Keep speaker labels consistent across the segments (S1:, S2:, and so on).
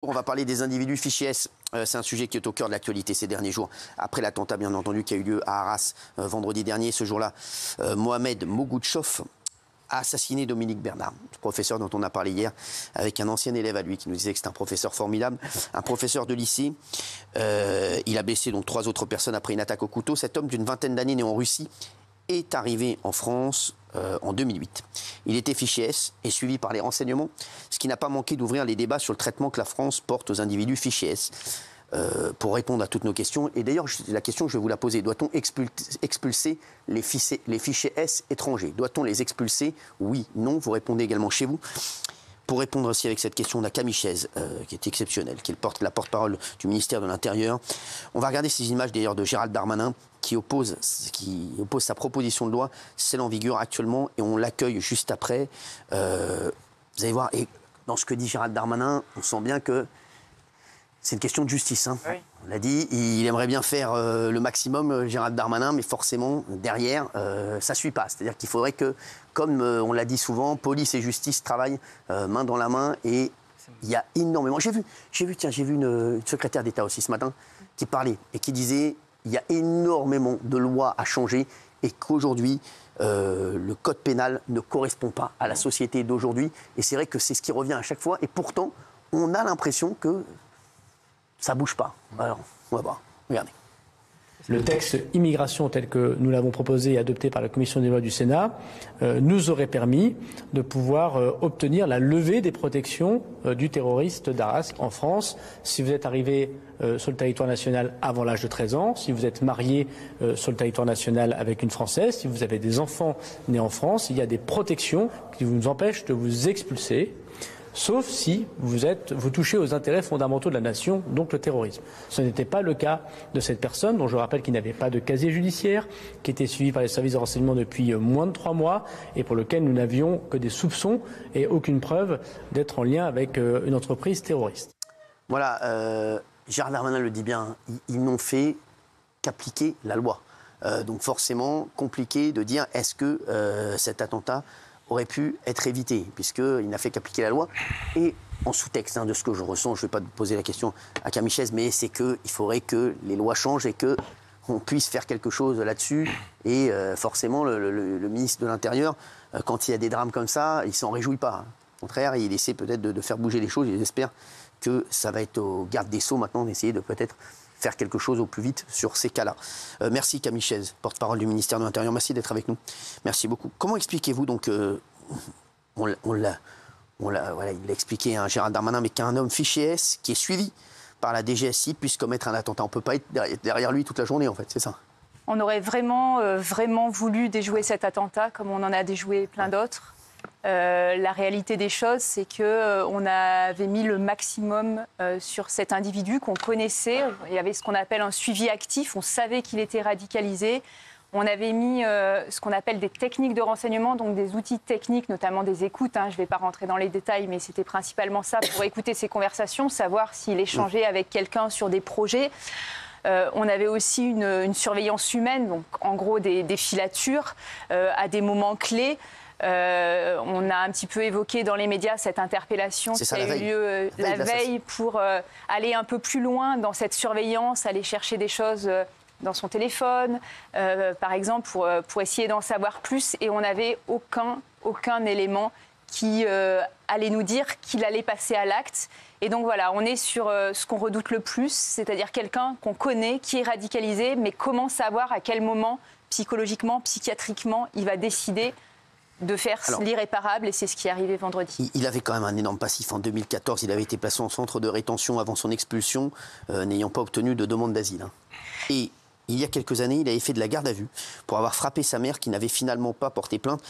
S1: On va parler des individus fichés S. C'est un sujet qui est au cœur de l'actualité ces derniers jours. Après l'attentat, bien entendu, qui a eu lieu à Arras vendredi dernier, ce jour-là, Mohamed Mogouchov a assassiné Dominique Bernard, professeur dont on a parlé hier, avec un ancien élève à lui qui nous disait que c'est un professeur formidable, un professeur de lycée. Il a blessé donc 3 autres personnes après une attaque au couteau. Cet homme d'une vingtaine d'années né en Russie est arrivé en France en 2008. Il était fiché S et suivi par les renseignements, ce qui n'a pas manqué d'ouvrir les débats sur le traitement que la France porte aux individus fichés S. Pour répondre à toutes nos questions, et d'ailleurs la question je vais vous la poser, doit-on expulser les fichés S étrangers? Doit-on les expulser? Oui, non, vous répondez également chez vous. Pour répondre aussi avec cette question, on a Camille Chaise, qui est exceptionnelle, qui est la porte-parole du ministère de l'Intérieur. On va regarder ces images d'ailleurs de Gérald Darmanin, qui oppose sa proposition de loi, celle en vigueur actuellement, et on l'accueille juste après. Vous allez voir, et dans ce que dit Gérald Darmanin, on sent bien que c'est une question de justice. Hein. Oui. On l'a dit, il aimerait bien faire le maximum, Gérald Darmanin, mais forcément, derrière, ça ne suit pas. C'est-à-dire qu'il faudrait que, comme on l'a dit souvent, police et justice travaillent main dans la main. Et il y a énormément... J'ai vu une secrétaire d'État aussi ce matin qui parlait et qui disait il y a énormément de lois à changer et qu'aujourd'hui, le code pénal ne correspond pas à la société d'aujourd'hui. Et c'est vrai que c'est ce qui revient à chaque fois. Et pourtant, on a l'impression que ça ne bouge pas. Alors, on va voir. Regardez.
S2: Le texte immigration tel que nous l'avons proposé et adopté par la Commission des lois du Sénat nous aurait permis de pouvoir obtenir la levée des protections du terroriste d'Arras en France. Si vous êtes arrivé sur le territoire national avant l'âge de 13 ans, si vous êtes marié sur le territoire national avec une Française, si vous avez des enfants nés en France, il y a des protections qui vous empêchent de vous expulser. Sauf si vous touchez aux intérêts fondamentaux de la nation, donc le terrorisme. Ce n'était pas le cas de cette personne, dont je rappelle qu'il n'avait pas de casier judiciaire, qui était suivi par les services de renseignement depuis moins de 3 mois, et pour lequel nous n'avions que des soupçons et aucune preuve d'être en lien avec une entreprise terroriste.
S1: Voilà, Gérald Darmanin le dit bien, ils n'ont fait qu'appliquer la loi. Donc forcément, compliqué de dire est-ce que cet attentat aurait pu être évité, puisqu'il n'a fait qu'appliquer la loi. Et en sous-texte, de ce que je ressens, je ne vais pas poser la question à Camille Chaise, mais c'est qu'il faudrait que les lois changent et qu'on puisse faire quelque chose là-dessus. Et forcément, le ministre de l'Intérieur, quand il y a des drames comme ça, il ne s'en réjouit pas. Au contraire, il essaie peut-être de faire bouger les choses. Il espère que ça va être au garde des Sceaux maintenant d'essayer de peut-être faire quelque chose au plus vite sur ces cas-là. Merci Camille Chaise, porte-parole du ministère de l'Intérieur. Merci d'être avec nous. Merci beaucoup. Comment expliquez-vous donc, il l'a expliqué à Gérald Darmanin, mais qu'un homme fiché S qui est suivi par la DGSI puisse commettre un attentat? On ne peut pas être derrière lui toute la journée en fait, c'est ça?
S3: On aurait vraiment voulu déjouer cet attentat comme on en a déjoué plein d'autres. La réalité des choses, c'est qu'on avait mis le maximum sur cet individu qu'on connaissait. Il y avait ce qu'on appelle un suivi actif. On savait qu'il était radicalisé. On avait mis ce qu'on appelle des techniques de renseignement, donc des outils techniques, notamment des écoutes. Je ne vais pas rentrer dans les détails, mais c'était principalement ça pour écouter ses conversations, savoir s'il échangeait avec quelqu'un sur des projets. On avait aussi une surveillance humaine, donc en gros des filatures à des moments clés. On a un petit peu évoqué dans les médias cette interpellation qui a eu lieu la veille pour aller un peu plus loin dans cette surveillance, aller chercher des choses dans son téléphone, par exemple, pour essayer d'en savoir plus. Et on n'avait aucun élément qui allait nous dire qu'il allait passer à l'acte. Et donc voilà, on est sur ce qu'on redoute le plus, c'est-à-dire quelqu'un qu'on connaît, qui est radicalisé, mais comment savoir à quel moment, psychologiquement, psychiatriquement, il va décider de faire l'irréparable, et c'est ce qui est arrivé vendredi.
S1: Il avait quand même un énorme passif. En 2014, il avait été placé en centre de rétention avant son expulsion, n'ayant pas obtenu de demande d'asile. Et il y a quelques années, il avait fait de la garde à vue pour avoir frappé sa mère qui n'avait finalement pas porté plainte.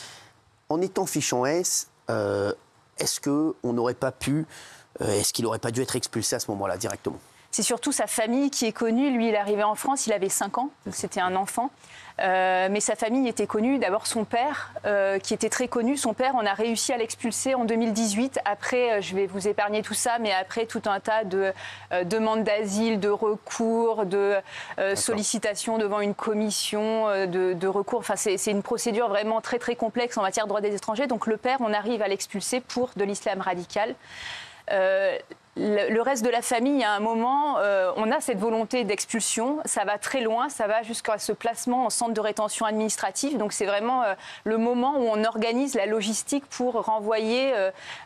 S1: En étant fichant S, est-ce qu'il n'aurait pas dû être expulsé à ce moment-là directement?
S3: C'est surtout sa famille qui est connue. Lui, il est arrivé en France, il avait 5 ans, donc c'était un enfant. Mais sa famille était connue. D'abord, son père, qui était très connu. Son père, on a réussi à l'expulser en 2018. Après, je vais vous épargner tout ça, mais après, tout un tas de demandes d'asile, de recours, de sollicitations devant une commission de recours. Enfin, c'est une procédure vraiment très, très complexe en matière de droit des étrangers. Donc, le père, on arrive à l'expulser pour de l'islam radical. le reste de la famille, à un moment, on a cette volonté d'expulsion. Ça va très loin, ça va jusqu'à ce placement en centre de rétention administrative. Donc c'est vraiment le moment où on organise la logistique pour renvoyer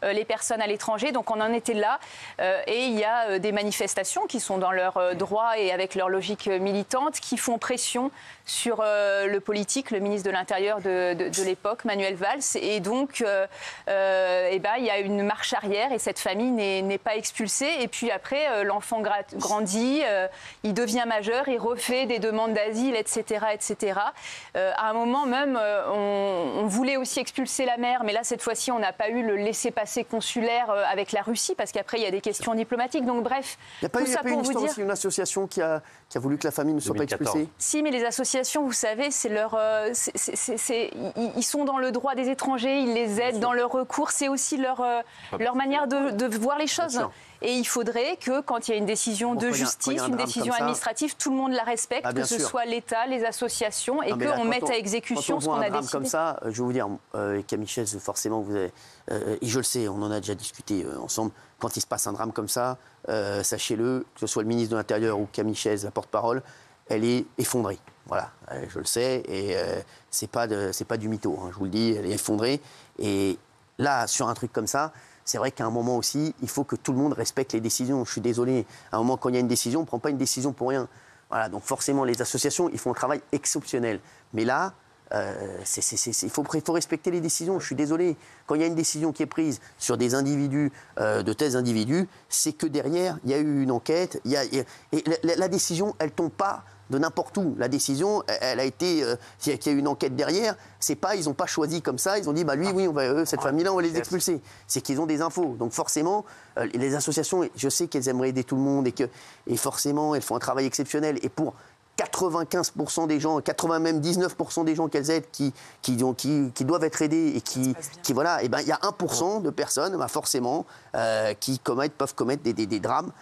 S3: les personnes à l'étranger. Donc on en était là. Et il y a des manifestations qui sont dans leurs droits et avec leur logique militante, qui font pression sur le politique, le ministre de l'Intérieur de l'époque, Manuel Valls. Et donc, il y a une marche arrière et cette famille n'est pas expulsée. Et puis après, l'enfant grandit, il devient majeur, il refait des demandes d'asile, etc., etc. À un moment même, on voulait aussi expulser la mère, mais là, cette fois-ci, on n'a pas eu le laissez-passer consulaire avec la Russie, parce qu'après, il y a des questions diplomatiques. Donc bref,
S1: il n'y a pas eu une histoire aussi, une association qui a voulu que la famille ne soit pas expulsée?
S3: Si, mais les associations, vous savez, c'est leur, ils sont dans le droit des étrangers, ils les aident dans leur recours, c'est aussi leur manière de voir les choses. Et il faudrait que, quand il y a une décision de justice, une décision administrative, tout le monde la respecte, que ce soit l'État, les associations, et qu'on mette à exécution ce qu'on a décidé. Quand on voit un drame
S1: comme ça, je vais vous dire, Camille Chaise, forcément, vous avez, et je le sais, on en a déjà discuté ensemble, quand il se passe un drame comme ça, sachez-le, que ce soit le ministre de l'Intérieur ou Camille Chaise, la porte-parole, elle est effondrée. Voilà, je le sais, et c'est pas du mytho, hein, je vous le dis, elle est effondrée. Et là, sur un truc comme ça, c'est vrai qu'à un moment aussi, il faut que tout le monde respecte les décisions. Je suis désolé, à un moment, quand il y a une décision, on ne prend pas une décision pour rien. Voilà, donc forcément, les associations, ils font un travail exceptionnel. Mais là, il faut respecter les décisions. Je suis désolé. Quand il y a une décision qui est prise sur des individus, de tels individus, c'est que derrière, il y a eu une enquête. Et la décision, elle ne tombe pas de n'importe où. La décision, elle a été... il y a eu une enquête derrière. C'est pas, ils n'ont pas choisi comme ça. Ils ont dit, bah lui, oui, cette famille-là, on va les expulser. C'est qu'ils ont des infos. Donc forcément, les associations, je sais qu'elles aimeraient aider tout le monde et forcément, elles font un travail exceptionnel. Et pour 95% des gens, 99% des gens qu'elles aident qui doivent être aidés et qui voilà, et ben il y a 1% de personnes, forcément, qui peuvent commettre des drames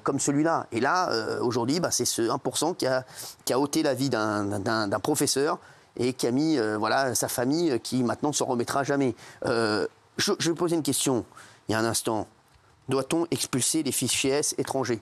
S1: comme celui-là. Et là, aujourd'hui, c'est ce 1% qui a ôté la vie d'un professeur et qui a mis sa famille qui maintenant ne s'en remettra jamais. Je vais poser une question, il y a un instant. Doit-on expulser les fichiers S étrangers?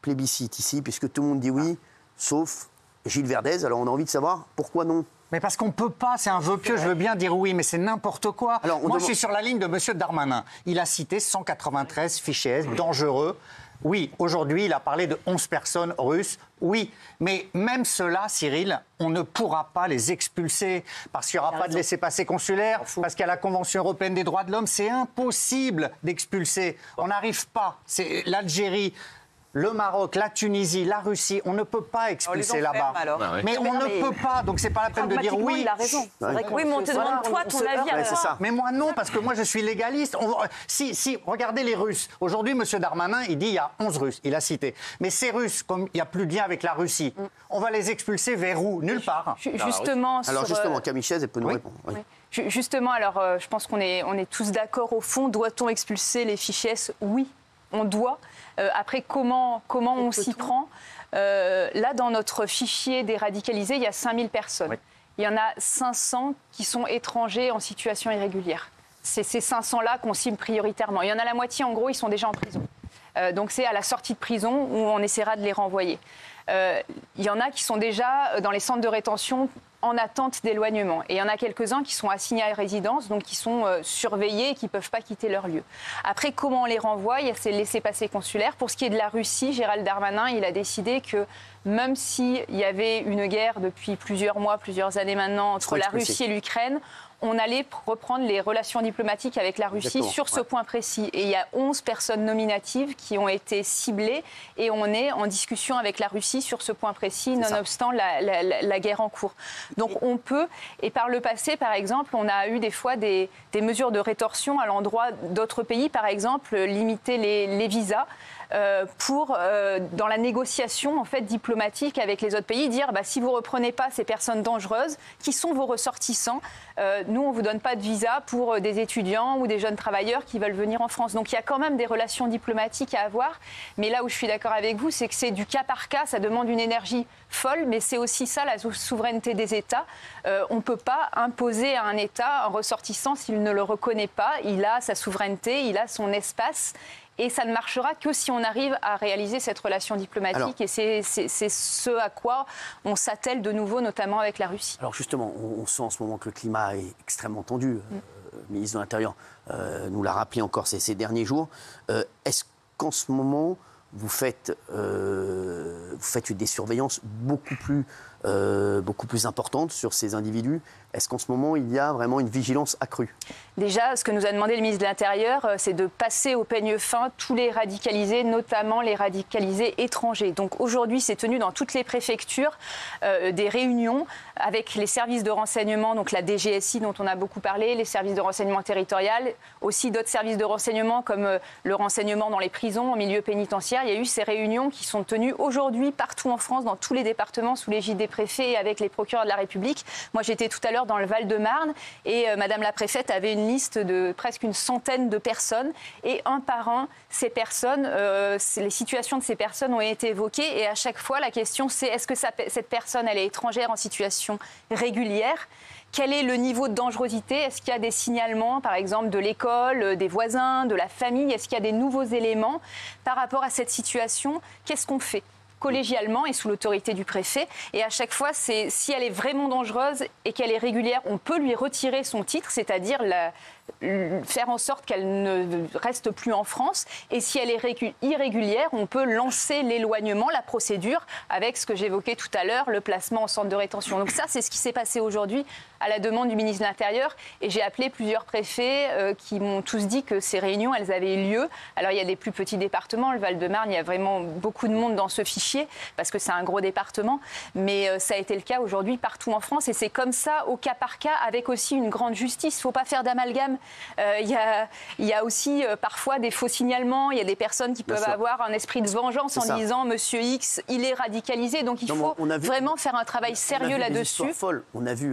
S1: Plébiscite ici, puisque tout le monde dit oui. Sauf Gilles Verdez, alors on a envie de savoir pourquoi non.
S4: Mais parce qu'on ne peut pas, c'est un vœu pieux, je veux bien dire oui, mais c'est n'importe quoi. Moi, je suis sur la ligne de M. Darmanin. Il a cité 193 fichiers S dangereux. Oui, aujourd'hui, il a parlé de 11 personnes russes. Oui, mais même ceux-là, Cyril, on ne pourra pas les expulser parce qu'il n'y aura pas de laissez-passer consulaire, parce qu'il y a la Convention européenne des droits de l'homme. C'est impossible d'expulser. On n'arrive pas. C'est l'Algérie, le Maroc, la Tunisie, la Russie, on ne peut pas expulser là-bas. Mais on ne peut pas, donc c'est pas la peine de dire oui.
S3: Il a raison. Oui, mais on te demande toi ton avis à toi.
S4: Mais moi non, parce que moi je suis légaliste. Si, regardez les Russes. Aujourd'hui, M. Darmanin, il dit il y a 11 Russes, il a cité. Mais ces Russes, comme il n'y a plus de lien avec la Russie, on va les expulser vers où? Nulle part.
S3: Justement,
S1: Camille Chaise, elle peut nous répondre. Oui.
S3: Justement, je pense qu'on est tous d'accord au fond. Doit-on expulser les fichiers S? Oui, on doit. Après, comment on s'y prend? Là, dans notre fichier des radicalisés, il y a 5000 personnes. Oui. Il y en a 500 qui sont étrangers en situation irrégulière. C'est ces 500-là qu'on cible prioritairement. Il y en a la moitié, en gros, ils sont déjà en prison. Donc c'est à la sortie de prison où on essaiera de les renvoyer. Il y en a qui sont déjà dans les centres de rétention en attente d'éloignement. Et il y en a quelques-uns qui sont assignés à résidence, donc qui sont surveillés et qui ne peuvent pas quitter leur lieu. Après, comment on les renvoie? Il y a ces laissez-passer consulaires. Pour ce qui est de la Russie, Gérald Darmanin, il a décidé que même s'il y avait une guerre depuis plusieurs mois, plusieurs années maintenant, entre la Russie et l'Ukraine, on allait reprendre les relations diplomatiques avec la Russie sur ce point précis. Et il y a 11 personnes nominatives qui ont été ciblées et on est en discussion avec la Russie sur ce point précis, nonobstant la guerre en cours. Donc on peut, et par le passé, par exemple, on a eu des fois des mesures de rétorsion à l'endroit d'autres pays, par exemple, limiter les visas. Dans la négociation en fait diplomatique avec les autres pays, dire si vous reprenez pas ces personnes dangereuses, qui sont vos ressortissants, nous on vous donne pas de visa pour des étudiants ou des jeunes travailleurs qui veulent venir en France. Donc il y a quand même des relations diplomatiques à avoir, mais là où je suis d'accord avec vous, c'est que c'est du cas par cas, ça demande une énergie folle, mais c'est aussi ça la souveraineté des États. On ne peut pas imposer à un État un ressortissant s'il ne le reconnaît pas. Il a sa souveraineté, il a son espace. Et ça ne marchera que si on arrive à réaliser cette relation diplomatique. Et c'est ce à quoi on s'attelle de nouveau, notamment avec la Russie.
S1: Alors justement, on sent en ce moment que le climat est extrêmement tendu. Le ministre de l'Intérieur nous l'a rappelé encore ces derniers jours. Est-ce qu'en ce moment, vous faites des surveillances beaucoup plus importantes sur ces individus? Est-ce qu'en ce moment, il y a vraiment une vigilance accrue?
S3: Déjà, ce que nous a demandé le ministre de l'Intérieur, c'est de passer au peigne fin tous les radicalisés, notamment les radicalisés étrangers. Donc aujourd'hui, c'est tenu dans toutes les préfectures des réunions avec les services de renseignement, donc la DGSI dont on a beaucoup parlé, les services de renseignement territorial, aussi d'autres services de renseignement comme le renseignement dans les prisons, en milieu pénitentiaire. Il y a eu ces réunions qui sont tenues aujourd'hui partout en France, dans tous les départements, sous l'égide des préfets et avec les procureurs de la République. Moi, j'étais tout à l'heure dans le Val-de-Marne et Madame la préfète avait une liste de presque une centaine de personnes et un par un, ces personnes, les situations de ces personnes ont été évoquées et à chaque fois la question c'est est-ce que cette personne elle est étrangère en situation régulière? Quel est le niveau de dangerosité? Est-ce qu'il y a des signalements, par exemple, de l'école, des voisins, de la famille? Est-ce qu'il y a des nouveaux éléments par rapport à cette situation? Qu'est-ce qu'on fait collégialement et sous l'autorité du préfet? Et à chaque fois, si elle est vraiment dangereuse et qu'elle est régulière, on peut lui retirer son titre, c'est-à-dire faire en sorte qu'elle ne reste plus en France. Et si elle est irrégulière, on peut lancer l'éloignement, la procédure, avec ce que j'évoquais tout à l'heure, le placement en centre de rétention. Donc ça, c'est ce qui s'est passé aujourd'hui à la demande du ministre de l'Intérieur. Et j'ai appelé plusieurs préfets qui m'ont tous dit que ces réunions, elles avaient lieu. Alors il y a des plus petits départements, le Val-de-Marne, il y a vraiment beaucoup de monde dans ce fichier, parce que c'est un gros département. Mais ça a été le cas aujourd'hui partout en France. Et c'est comme ça, au cas par cas, avec aussi une grande justice. Il ne faut pas faire d'amalgame. Il y a aussi parfois des faux signalements. Il y a des personnes qui peuvent avoir un esprit de vengeance en disant Monsieur X, il est radicalisé. Donc il faut vraiment faire un travail sérieux là-dessus.
S1: On a vu,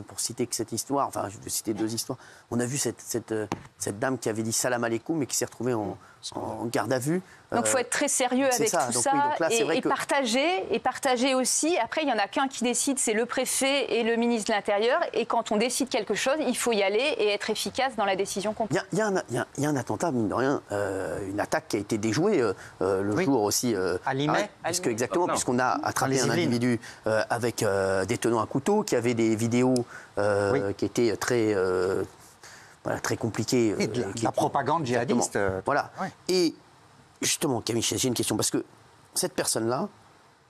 S1: pour citer que cette histoire, enfin je vais citer deux histoires, on a vu cette dame qui avait dit salam alaikum et qui s'est retrouvée en garde à vue.
S3: Donc il faut être très sérieux avec tout ça et partager aussi. Après, il n'y en a qu'un qui décide, c'est le préfet et le ministre de l'Intérieur. Et quand on décide quelque chose, il faut y aller et être efficace dans la décision qu'on prend.
S1: Il y a un attentat, mine de rien, une attaque qui a été déjouée le jour aussi.
S4: À Limay.
S1: Puisqu'on a attrapé un individu avec des tenants à couteau, qui avait des vidéos qui étaient très compliquées.
S4: Et la propagande djihadiste.
S1: Voilà. Ouais. Et justement, Camille, j'ai une question, parce que cette personne-là,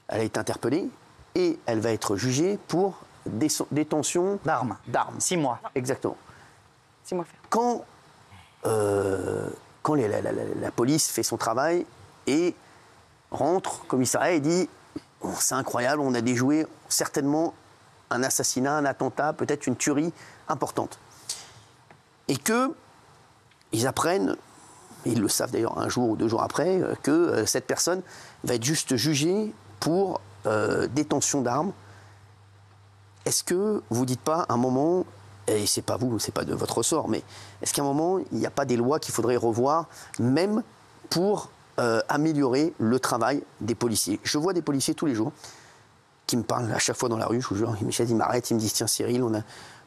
S1: elle a été interpellée et elle va être jugée pour détention
S4: d'armes. 6 mois.
S1: Exactement.
S3: 6 mois.
S1: Quand la police fait son travail et rentre au commissariat et dit c'est incroyable, on a déjoué certainement un assassinat, un attentat, peut-être une tuerie importante. Et qu'ils apprennent, et ils le savent d'ailleurs un jour ou 2 jours après, que cette personne va être juste jugée pour détention d'armes. Est-ce que vous ne dites pas à un moment, et c'est pas vous, c'est pas de votre ressort, mais est-ce qu'à un moment, il n'y a pas des lois qu'il faudrait revoir, même pour améliorer le travail des policiers? Je vois des policiers tous les jours qui me parlent à chaque fois dans la rue, je vous jure, Michel, ils m'arrêtent, ils me disent tiens Cyril,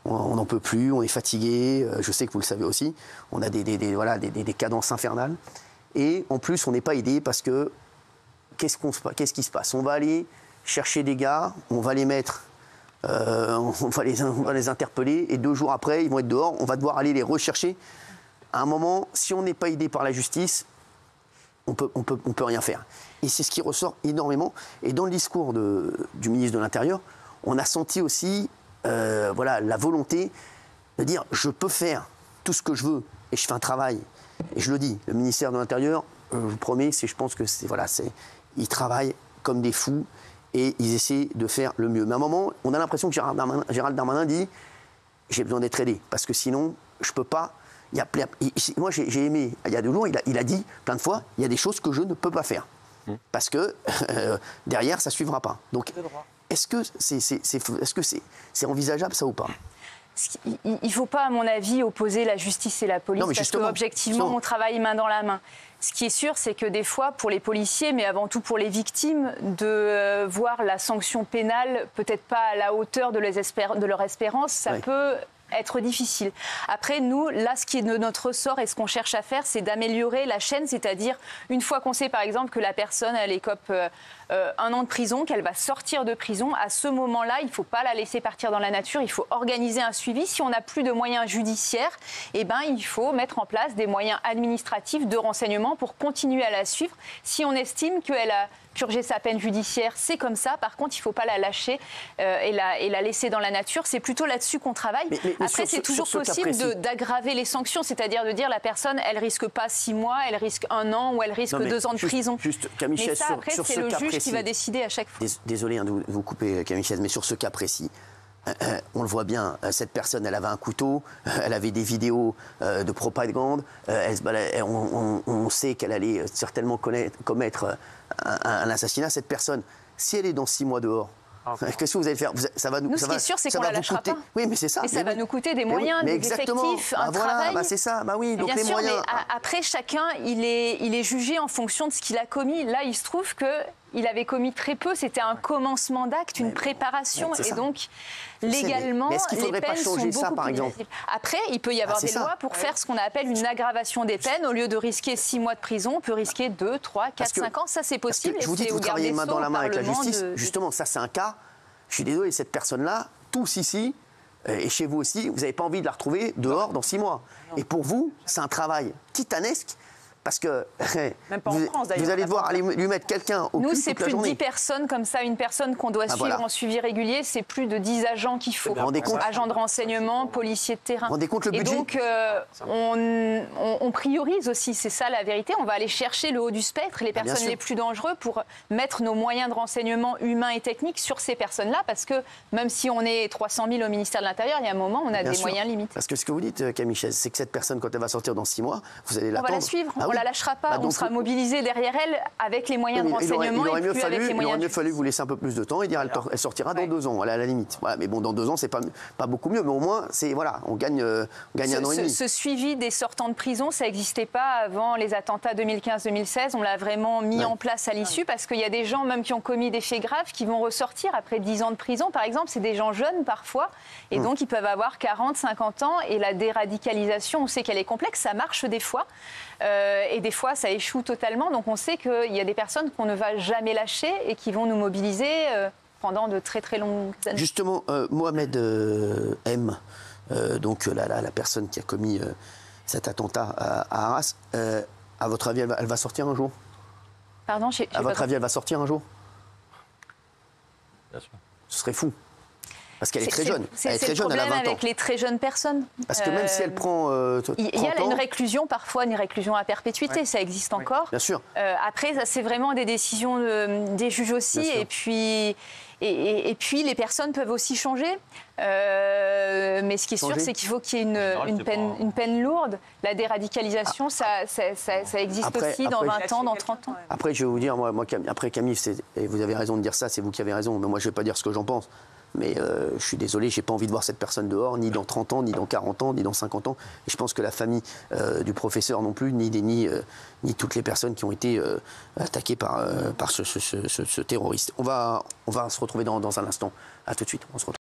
S1: on n'en peut plus, on est fatigué, je sais que vous le savez aussi, on a des cadences infernales. Et en plus, on n'est pas aidé parce que, qu'est-ce qui se passe? On va aller chercher des gars, on va les mettre, on va les interpeller, et 2 jours après, ils vont être dehors, on va devoir aller les rechercher. À un moment, si on n'est pas aidé par la justice, on peut rien faire. Et c'est ce qui ressort énormément. Et dans le discours du ministre de l'Intérieur, on a senti aussi la volonté de dire je peux faire tout ce que je veux et je fais un travail. Et je le dis, le ministère de l'Intérieur, je vous promets, je pense que ils travaillent comme des fous et ils essaient de faire le mieux. Mais à un moment, on a l'impression que Gérald Darmanin dit j'ai besoin d'être aidé parce que sinon je peux pas. Moi j'ai aimé, il y a 2 jours, il a dit plein de fois il y a des choses que je ne peux pas faire parce que derrière ça suivra pas. Donc est-ce que c'est envisageable ça ou pas?
S3: Il ne faut pas, à mon avis, opposer la justice et la police, parce qu'objectivement, on travaille main dans la main. Ce qui est sûr, c'est que des fois, pour les policiers, mais avant tout pour les victimes, de voir la sanction pénale peut-être pas à la hauteur de leur espérance, ça peut être difficile. Après, nous, là, ce qui est de notre ressort et ce qu'on cherche à faire, c'est d'améliorer la chaîne, c'est-à-dire une fois qu'on sait par exemple que la personne, elle écope 1 an de prison, qu'elle va sortir de prison, à ce moment-là, il ne faut pas la laisser partir dans la nature, il faut organiser un suivi. Si on n'a plus de moyens judiciaires, eh ben, il faut mettre en place des moyens administratifs de renseignement pour continuer à la suivre. Si on estime qu'elle a purgé sa peine judiciaire, c'est comme ça. Par contre, il ne faut pas la lâcher et la laisser dans la nature. C'est plutôt là-dessus qu'on travaille. Mais après, c'est toujours possible d'aggraver les sanctions, c'est-à-dire de dire la personne, elle risque pas 6 mois, elle risque 1 an ou elle risque 2 ans de prison.
S1: Camille
S3: mais
S1: Chaize,
S3: ça, après, c'est le juge qui va décider à chaque fois.
S1: Désolé de vous couper, Camille Chaize, mais sur ce cas précis, on le voit bien, cette personne, elle avait un couteau, elle avait des vidéos de propagande, on sait qu'elle allait certainement commettre un assassinat. Cette personne, si elle est dans 6 mois dehors, qu'est-ce que vous allez faire? Ça va
S3: nous, ce qui est sûr, c'est qu'on ne la lâchera pas.
S1: Oui, mais c'est ça.
S3: Et ça va nous coûter des moyens, des effectifs, un travail.
S1: C'est ça, oui, donc
S3: bien
S1: les
S3: sûr,
S1: moyens.
S3: Mais après, chacun, il est jugé en fonction de ce qu'il a commis. Là, il se trouve qu'il avait commis très peu. C'était un commencement d'acte, une préparation. Et donc, légalement, les peines sont beaucoup plus difficiles. Après, il peut y avoir des lois pour faire ce qu'on appelle une aggravation des peines. Au lieu de risquer 6 mois de prison, on peut risquer 2, 3, 4, 5 ans. Ça, c'est possible.
S1: Je vous dis que vous travaillez main dans la main avec la justice. Justement, ça, c'est un cas. Je suis désolé, cette personne-là, tous ici, et chez vous aussi, vous n'avez pas envie de la retrouver dehors dans 6 mois. Et pour vous, c'est un travail titanesque. Parce que vous allez devoir aller lui mettre quelqu'un au cul toute la journée.
S3: Nous, c'est plus de 10 personnes comme ça. Une personne qu'on doit suivre en suivi régulier, c'est plus de 10 agents qu'il faut. Agents de renseignement, policiers de terrain.
S1: Vous rendez compte le budget ?
S3: Et donc, on priorise aussi, c'est ça la vérité. On va aller chercher le haut du spectre, les personnes les plus dangereuses, pour mettre nos moyens de renseignement humains et techniques sur ces personnes-là. Parce que même si on est 300 000 au ministère de l'Intérieur, il y a un moment où on a des moyens limités.
S1: Parce que ce que vous dites, Camille Chaize, c'est que cette personne, quand elle va sortir dans 6 mois, vous allez l'attendre.
S3: On va la suivre. On la lâchera pas, on sera mobilisé derrière elle avec les moyens de renseignement.
S1: Il aurait mieux fallu vous laisser un peu plus de temps et dire elle sortira dans 2 ans, à la limite. Voilà, mais bon, dans 2 ans, c'est pas beaucoup mieux, mais au moins, on gagne 1 an et demi.
S3: Ce suivi des sortants de prison, ça n'existait pas avant les attentats 2015-2016. On l'a vraiment mis en place à l'issue parce qu'il y a des gens même qui ont commis des faits graves qui vont ressortir après 10 ans de prison. Par exemple, c'est des gens jeunes parfois et donc ils peuvent avoir 40, 50 ans et la déradicalisation, on sait qu'elle est complexe, ça marche des fois. Et des fois, ça échoue totalement. Donc, on sait qu'il y a des personnes qu'on ne va jamais lâcher et qui vont nous mobiliser pendant de très, très longues années.
S1: Justement, Mohamed M., donc la personne qui a commis cet attentat à Arras, à votre avis, elle va sortir un jour?
S3: Pardon,
S1: à votre avis, elle va sortir un jour?
S5: Bien sûr.
S1: Ce serait fou. Parce qu'elle est très jeune.
S3: C'est le problème avec les très jeunes personnes.
S1: Parce que même si elle prend 30
S3: il y a une réclusion, parfois une réclusion à perpétuité, ça existe encore.
S1: Bien sûr.
S3: Après, ça, c'est vraiment des décisions des juges aussi. Et puis, les personnes peuvent aussi changer. Mais ce qui est sûr, c'est qu'il faut qu'il y ait une peine lourde. La déradicalisation, ça existe aussi dans 20 ans, dans 30 ans.
S1: Après, je vais vous dire, moi après Camille, et vous avez raison de dire ça, c'est vous qui avez raison, mais moi, je ne vais pas dire ce que j'en pense. Mais je suis désolé, je n'ai pas envie de voir cette personne dehors, ni dans 30 ans, ni dans 40 ans, ni dans 50 ans. Et je pense que la famille du professeur non plus, ni toutes les personnes qui ont été attaquées par ce terroriste. On va se retrouver dans un instant. À tout de suite. On se retrouve.